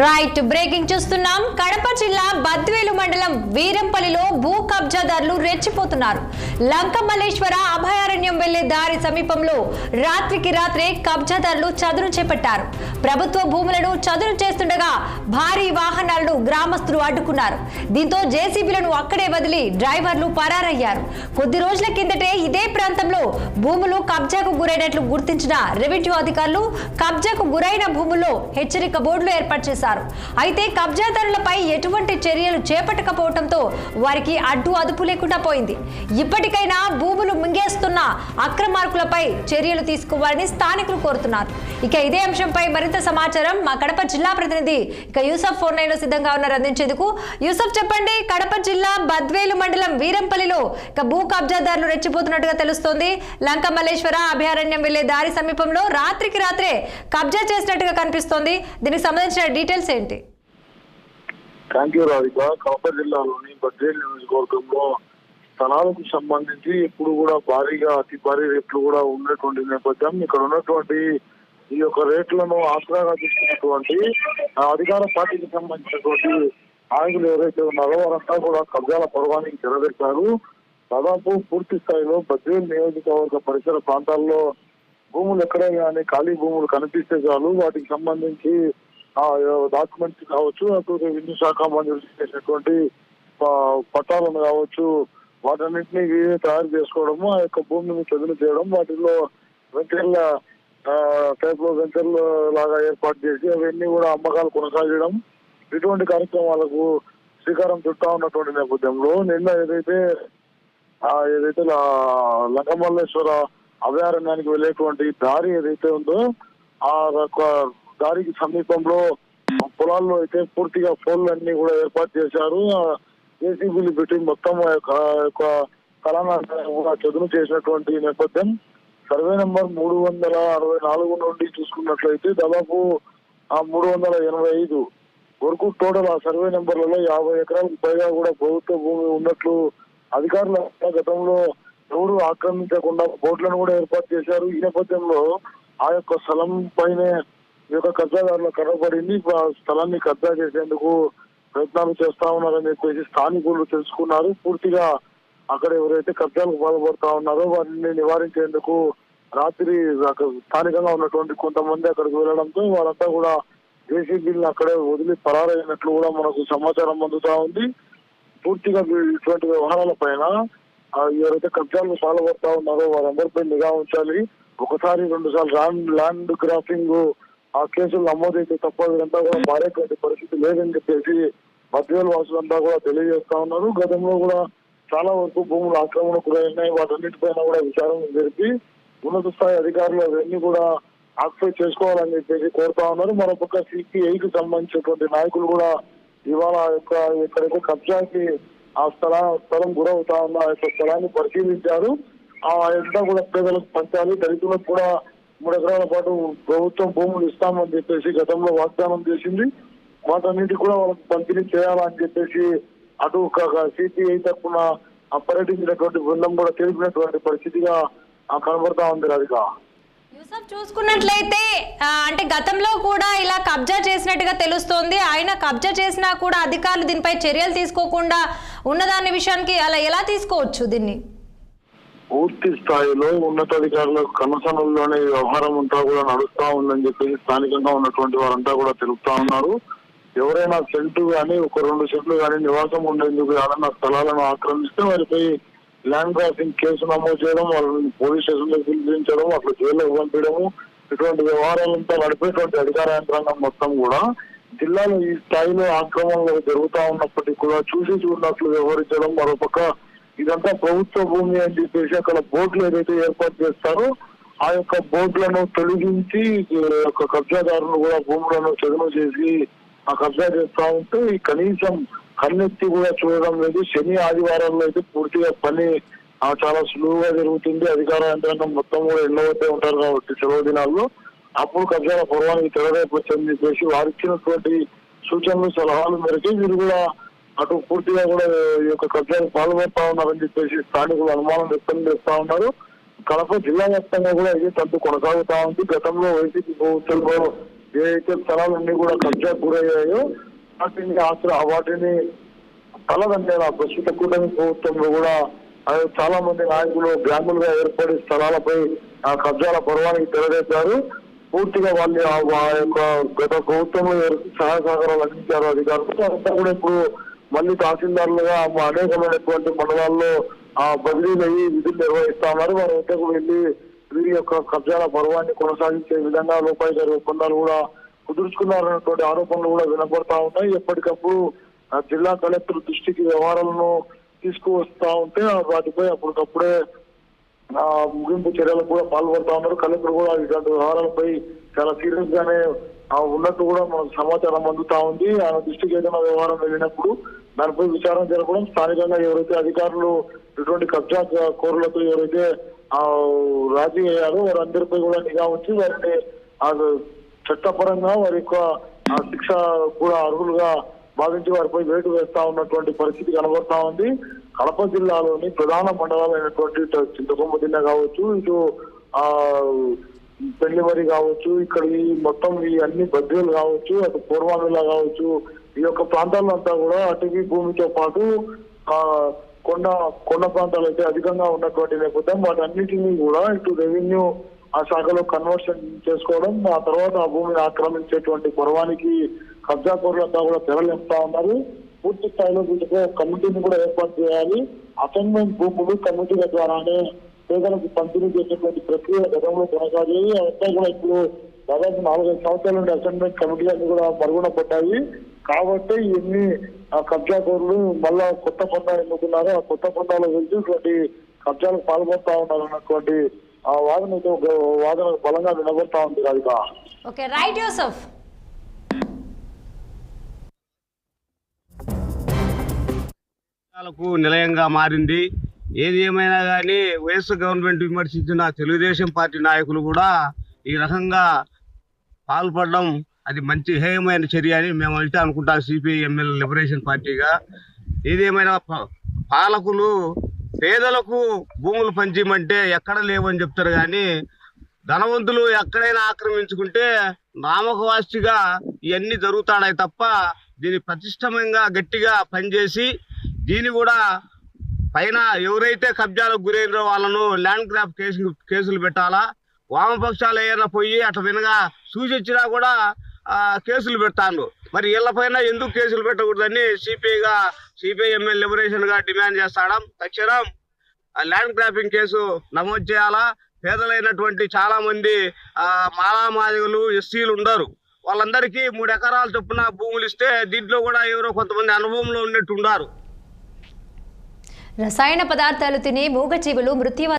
Right breaking చూస్తున్నాం. కడప జిల్లా బద్వేలు మండలం వీరంపల్లిలో భూ కబ్జాదారులు రెచ్చిపోతున్నారు. లంకమల్లేశ్వర అభయారణ్యం వెళ్లే దారి సమీపంలో రాత్రికి రాత్రే కబ్జాదారులు చదును చేపట్టారు. ప్రభుత్వ భూములను చదును చేస్తుండగా భారీ వాహనాలను గ్రామస్తులు అడ్డుకున్నారు. దీంతో జేసీబీలను అక్కడే వదిలి డ్రైవర్లు పరారయ్యారు. కొద్ది రోజుల కిందటే ఇదే ప్రాంతంలో భూములు కబ్జాకు గురైనట్లు గుర్తించిన రెవెన్యూ అధికారులు కబ్జాకు గురైన భూముల్లో హెచ్చరిక బోర్డులు ఏర్పాటు చేశారు. అయితే కబ్జాదారులపై ఎటువంటి చర్యలు చేపట్టకపోవడంతో వారికి అదుపు లేకుండా పోయింది. ఇప్పటికైనా భూములు మింగేస్తున్న అక్రమార్కులపై చర్యలు తీసుకోవాలని స్థానికులు కోరుతున్నారు. ఇక ఇదే అంశంపై మరింత సమాచారం మా కడప జిల్లా ప్రతినిధి యూసఫ్ ఫోన్ లైన్ లో సిద్ధంగా ఉన్నారు అందించేందుకు. యూసఫ్ చెప్పండి, కడప జిల్లా బద్వేలు మండలం వీరంపల్లిలో భూ కబ్జాదారులు రెచ్చిపోతున్నట్టుగా తెలుస్తోంది. లంకమల్లేశ్వర అభయారణ్యం వెళ్లే దారి సమీపంలో రాత్రికి రాత్రే కబ్జా చేసినట్టుగా కనిపిస్తోంది. దీనికి సంబంధించిన డీటెయిల్స్ ఏంటి? Thank you Radhika. కడప జిల్లాలోని బద్వేలు నియోజకవర్గంలో స్థలాలకు సంబంధించి ఇప్పుడు కూడా అతి భారీ రేట్లు కూడా ఉన్నటువంటి నేపథ్యం. ఇక్కడ ఉన్నటువంటి ఈ యొక్క రేట్లను ఆసరాగా తీసుకున్నటువంటి అధికార పార్టీకి సంబంధించినటువంటి నాయకులు ఎవరైతే ఉన్నారో వారంతా కూడా కబ్జాల పర్వానికి తెరవేశారు. దాదాపు పూర్తి స్థాయిలో బద్వేలు నియోజకవర్గ పరిసర ప్రాంతాల్లో భూములు ఎక్కడే కానీ ఖాళీ భూములు కనిపిస్తే చాలు వాటికి సంబంధించి డాక్యుమెంట్స్ కావచ్చు, అటు రెవెన్యూ శాఖ మంజూరు చేసినటువంటి పట్టాలను కావచ్చు, వాటన్నింటినీ తయారు చేసుకోవడము, ఆ యొక్క భూమిని చదును చేయడం, వాటిలో వెంచర్ల టైప్ లో వెంచర్లు లాగా ఏర్పాటు చేసి అవన్నీ కూడా అమ్మకాలు కొనసాగడం, ఇటువంటి కార్యక్రమాలకు శ్రీకారం చుట్టా ఉన్నటువంటి నేపథ్యంలో నిన్న ఏదైతే లంకమల్లేశ్వర అభయారణ్యానికి వెళ్ళేటువంటి దారి ఏదైతే ఉందో ఆ దారికి సమీపంలో పొలాల్లో అయితే పూర్తిగా ఫోన్లు అన్ని కూడా ఏర్పాటు చేశారు. జేసీబీలు పెట్టి మొత్తం స్థలాన్ని కూడా చదును చేసినటువంటి నేపథ్యం. సర్వే నెంబర్ 364 నుండి చూసుకున్నట్లయితే దాదాపు 385 వరకు టోటల్ ఆ సర్వే నెంబర్లలో 50 ఎకరాలకు పైగా కూడా ప్రభుత్వ భూమి ఉన్నట్లు అధికారులు గతంలో ఎవరు ఆక్రమించకుండా బోర్డులను కూడా ఏర్పాటు చేశారు. ఈ నేపథ్యంలో ఆ యొక్క స్థలం పైనే ఈ యొక్క కబ్జాదారులు కనబడింది. ఆ స్థలాన్ని కబ్జా చేసేందుకు ప్రయత్నాలు చేస్తా ఉన్నారని చెప్పేసి స్థానికులు తెలుసుకున్నారు. పూర్తిగా అక్కడ ఎవరైతే కబ్జాలకు పాల్పడుతా ఉన్నారో వారిని నివారించేందుకు రాత్రి స్థానికంగా ఉన్నటువంటి కొంతమంది అక్కడికి వెళ్లడంతో వాళ్ళంతా కూడా జేసీబీలను అక్కడే వదిలి పరారైనట్లు కూడా మనకు సమాచారం అందుతా ఉంది. పూర్తిగా ఇటువంటి వ్యవహారాల పైన ఎవరైతే కబ్జాలకు పాల్పడుతా ఉన్నారో వారందరిపై నిఘా ఉంచాలి. ఒకసారి 2 సార్లు ల్యాండ్ గ్రాఫింగ్ ఆ కేసులు నమోదైతే తప్ప వీరంతా కూడా మారేటువంటి పరిస్థితి లేదని చెప్పేసి బద్వేలు వాసులంతా కూడా తెలియజేస్తా ఉన్నారు. గతంలో కూడా చాలా వరకు భూములు ఆక్రమణకు గురైనాయి. వాటన్నిటిపైన కూడా విచారణ జరిపి ఉన్నత స్థాయి అధికారులు అవన్నీ కూడా ఆక్యుపై చేసుకోవాలని చెప్పేసి కోరుతా ఉన్నారు. మరోపక్క సిపిఐకి సంబంధించినటువంటి నాయకులు కూడా ఇవాళ ఎక్కడైతే కబ్జాకి ఆ స్థలం గురవుతా ఉన్న ఆ యొక్క స్థలాన్ని పరిశీలించారు. ఆ ఎంత కూడా పేదలకు పంచాలి, దళితులకు కూడా 3 ఎకరాల పాటు ప్రభుత్వం భూములు ఇస్తామని చెప్పేసి గతంలో వాగ్దానం చేసింది. వాటన్నిటి కూడా వాళ్ళకి పంపిణీ చేయాలని చెప్పేసి అటు సిపిఐ తరఫున పర్యటించినటువంటి బృందం కూడా తెలిపినటువంటి పరిస్థితిగా కనబడతా ఉంది. రాధిక, యూసఫ్ చూసుకున్నట్లయితే అంటే గతంలో కూడా ఇలా కబ్జా చేసినట్టుగా తెలుస్తోంది. ఆయన కబ్జా చేసినా కూడా అధికారులు దీనిపై చర్యలు తీసుకోకుండా ఉన్నదాని విషయానికి అలా ఎలా తీసుకోవచ్చు? దీన్ని పూర్తి స్థాయిలో ఉన్నతాధికారుల కనసనల్లోనే వ్యవహారం అంతా కూడా నడుస్తా ఉందని చెప్పేసి స్థానికంగా ఉన్నటువంటి వారంతా కూడా తెలుపుతా ఉన్నారు. ఎవరైనా సెంటు కానీ 1-2 సెంట్లు కానీ నివాసం ఉండేందుకు ఏదైనా స్థలాలను ఆక్రమిస్తే వారిపై ల్యాండ్ క్రాసింగ్ కేసు నమోదు చేయడం, వాళ్ళని పోలీస్ స్టేషన్ లో పిలిపించడం, అట్లా జైల్లోకి పంపించడము, ఇటువంటి వ్యవహారాలంతా నడిపేటువంటి అధికార యంత్రాంగం మొత్తం కూడా జిల్లాలో ఈ స్థాయిలో ఆక్రమణలు జరుగుతా ఉన్నప్పటికీ కూడా చూసినట్లు వ్యవహరించడం. మరోపక్క ఇదంతా ప్రభుత్వ భూమి అని చెప్పేసి అక్కడ బోర్డులు ఏదైతే ఏర్పాటు చేస్తారో ఆ యొక్క బోర్డులను తొలగించి కబ్జాదారులు కూడా భూములను చదును చేసి ఆ కబ్జా చేస్తా ఉంటే కనీసం కన్నెత్తి కూడా చూడడం లేదు. శని ఆదివారాల్లో అయితే పూర్తిగా పని చాలా సులువుగా జరుగుతుంది. అధికార యంత్రాంగం మొత్తం కూడా ఎన్నోతే ఉంటారు కాబట్టి సెలవు దినాల్లో అప్పుడు కబ్జాల పూర్వానికి తెరవేపొచ్చని చెప్పేసి వారిచ్చినటువంటి సూచనలు సలహాలు మేరకు వీరు కూడా అటు పూర్తిగా కూడా ఈ యొక్క కబ్జాలకు పాల్గొడతా ఉన్నారని చెప్పేసి స్థానికులు అనుమానం వ్యక్తం చేస్తా ఉన్నారు. కడప జిల్లా వ్యాప్తంగా కూడా ఇదే తంతు కొనసాగుతా ఉంది. గతంలో వైసీపీ ప్రభుత్వంలో ఏదైతే స్థలాలన్నీ కూడా కబ్జా గురయ్యాయో వాటిని తలదండేలా ప్రస్తుత కూటమి ప్రభుత్వంలో కూడా చాలా మంది నాయకులు గ్రాములుగా ఏర్పడి స్థలాలపై ఆ కబ్జాల పర్వానికి తెరవేశారు. పూర్తిగా వాళ్ళు ఆ యొక్క గత ప్రభుత్వంలో సహాయ సహకారాలు అందించారు అధికారులు. అంతా కూడా ఇప్పుడు మళ్ళీ తహసీల్దారులుగా అనేకమైనటువంటి మండలాల్లో బదిలీలు అయ్యి విధులు నిర్వహిస్తా ఉన్నారు. వారి వద్దకు వెళ్లి వీరి యొక్క కబ్జాల పర్వాన్ని కొనసాగించే విధంగా లోపాయిదారి ఒప్పందాలు కూడా కుదుర్చుకున్నారన్నటువంటి ఆరోపణలు కూడా వినపడతా ఉన్నాయి. ఎప్పటికప్పుడు జిల్లా కలెక్టర్ దృష్టికి వ్యవహారాలను తీసుకువస్తా ఉంటే వాటిపై అప్పటికప్పుడే ముగింపు చర్యలకు కూడా పాల్పడతా ఉన్నారు. కలెక్టర్ కూడా ఇలాంటి వ్యవహారాలపై చాలా సీరియస్ గానే ఉన్నట్టు కూడా మనకు సమాచారం అందుతా ఉంది. ఆయన దృష్టికి ఏదైనా వ్యవహారం వెళ్ళినప్పుడు దానిపై విచారణ జరపడం, స్థానికంగా ఎవరైతే అధికారులు ఇటువంటి కబ్జా కోరులతో ఎవరైతే రాజీ అయ్యారో వారందరిపై కూడా నిఘా ఉంచి వారిని చట్టపరంగా వారి యొక్క శిక్ష కూడా అర్హులుగా భావించి వారిపై వేటు వేస్తా ఉన్నటువంటి పరిస్థితి కనబడతా ఉంది. కడప జిల్లాలోని ప్రధాన మండలాలైనటువంటి చింతకొమ్మదిన్న కావచ్చు, ఇటు పెళ్లిమరి కావచ్చు, ఇక్కడ ఈ మొత్తం ఈ అన్ని బద్వేలు కావచ్చు, అటు పూర్వామిలా కావచ్చు, ఈ యొక్క ప్రాంతాల్లో అంతా కూడా అటవీ భూమితో పాటు కొండ ప్రాంతాలు అయితే అధికంగా ఉన్నటువంటి నేపథ్యం వాటన్నిటినీ కూడా ఇటు రెవెన్యూ శాఖలో కన్వర్షన్ చేసుకోవడం, ఆ తర్వాత ఆ భూమిని ఆక్రమించేటువంటి పర్వానికి కబ్జా కోరులంతా కూడా తెరలేపుతా ఉన్నారు. పూర్తి స్థాయిలో వీటితో కమిటీని కూడా ఏర్పాటు చేయాలి. అసైన్మెంట్ భూములు కమిటీల ద్వారానే పేదలకు పంపిణీ చేసేటువంటి ప్రక్రియ గతంలో కొనసాగాయి. అవంతా కూడా ఇప్పుడు దాదాపు 4-5 సంవత్సరాల నుండి అసైన్మెంట్ కమిటీలన్నీ కూడా మరుగున పడ్డాయి. కాబట్టి ఇవన్నీ కబ్జా కోరులు మళ్ళా కొత్త పందా ఎన్నుకున్నారు. ఆ కొత్త పందాలో వెళ్తూ ఇటువంటి కబ్జాలకు పాల్గొంటా ఉన్నారు అన్నటువంటి వాదన బలంగా వినబడతా ఉంది. రాధిక. Okay, right Yusuf. నిలయంగా మారింది. ఏది ఏమైనా కానీ వైఎస్ గవర్నమెంట్ విమర్శించిన తెలుగుదేశం పార్టీ నాయకులు కూడా ఈ రకంగా పాల్పడడం అది మంచి హేయమైన చర్య అని మేము అయితే అనుకుంటాం. సిపిఐ-ఎంఎల్ లిబరేషన్ పార్టీగా ఏదేమైనా పాలకులు పేదలకు భూములు పంచిమంటే ఎక్కడ లేవని చెప్తారు, కానీ ధనవంతులు ఎక్కడైనా ఆక్రమించుకుంటే నామకవాస్తిగా ఇవన్నీ జరుగుతాయి తప్ప దీన్ని ప్రతిష్టంగా గట్టిగా పనిచేసి దీన్ని కూడా పైన ఎవరైతే కబ్జాలకు గురైనో వాళ్ళను ల్యాండ్ గ్రాప్ కేసులు పెట్టాలా. వామపక్షాలు ఏమైనా పోయి అట్లా వినగా సూచించినా కూడా కేసులు పెడతాను. మరి వీళ్ళపైన ఎందుకు కేసులు పెట్టకూడదని సిపిఐ-ఎంఎల్ లిబరేషన్ గా డిమాండ్ చేస్తాం. తక్షణం ల్యాండ్ గ్రాపింగ్ కేసు నమోదు చేయాలా. పేదలైనటువంటి చాలా మంది మాలామాదిగలు, ఎస్సీలు ఉండరు. వాళ్ళందరికీ 3 ఎకరాల చొప్పున భూములు ఇస్తే దీంట్లో కూడా ఎవరో కొంతమంది అనుభవంలో ఉన్నట్టు ఉన్నారు. రసాయన పదార్థాలు తిని మూగజీవులు మృత్యు